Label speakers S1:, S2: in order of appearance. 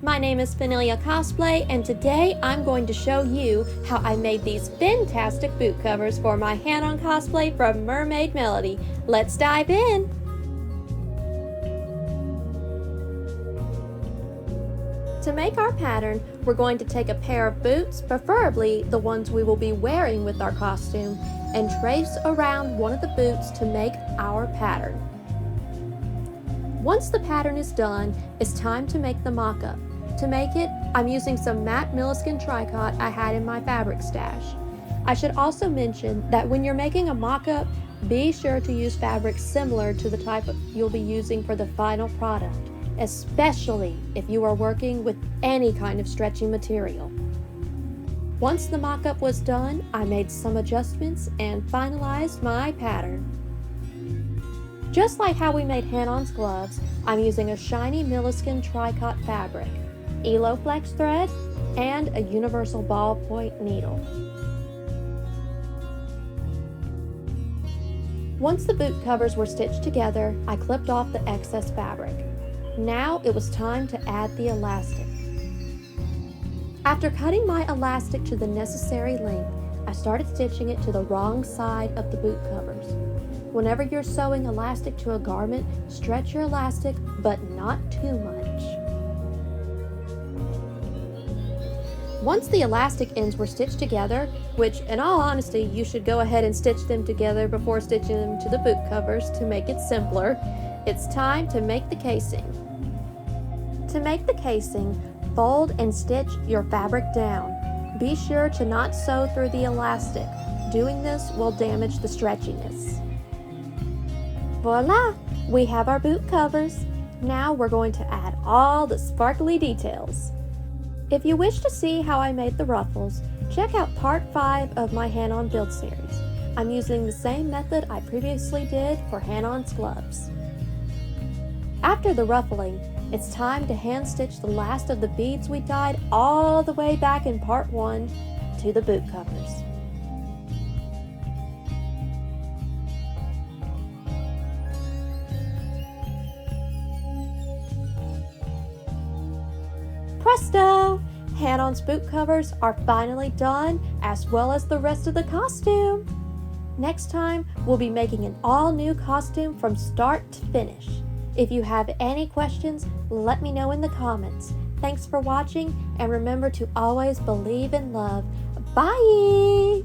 S1: My name is Cosplay, and today I'm going to show you how I made these fin-tastic boot covers for my Hanon cosplay from Mermaid Melody. Let's dive in! To make our pattern, we're going to take a pair of boots, preferably the ones we will be wearing with our costume, and trace around one of the boots to make our pattern. Once the pattern is done, it's time to make the mock-up. To make it, I'm using some matte Moleskine tricot I had in my fabric stash. I should also mention that when you're making a mock-up, be sure to use fabric similar to the type you'll be using for the final product, especially if you are working with any kind of stretchy material. Once the mock-up was done, I made some adjustments and finalized my pattern. Just like how we made Hanon's gloves, I'm using a shiny Moleskine tricot fabric, Eloflex thread, and a universal ballpoint needle. Once the boot covers were stitched together, I clipped off the excess fabric. Now it was time to add the elastic. After cutting my elastic to the necessary length, I started stitching it to the wrong side of the boot covers. Whenever you're sewing elastic to a garment, stretch your elastic, but not too much. Once the elastic ends were stitched together, which in all honesty you should go ahead and stitch them together before stitching them to the boot covers to make it simpler, it's time to make the casing. To make the casing, fold and stitch your fabric down. Be sure to not sew through the elastic. Doing this will damage the stretchiness. Voila! We have our boot covers. Now we're going to add all the sparkly details. If you wish to see how I made the ruffles, check out part 5 of my Hanon build series. I'm using the same method I previously did for Hanon's gloves. After the ruffling, it's time to hand stitch the last of the beads we dyed all the way back in part 1 to the boot covers. Presto! Hanon's boot covers are finally done, as well as the rest of the costume. Next time, we'll be making an all-new costume from start to finish. If you have any questions, let me know in the comments. Thanks for watching, and remember to always believe in love. Bye!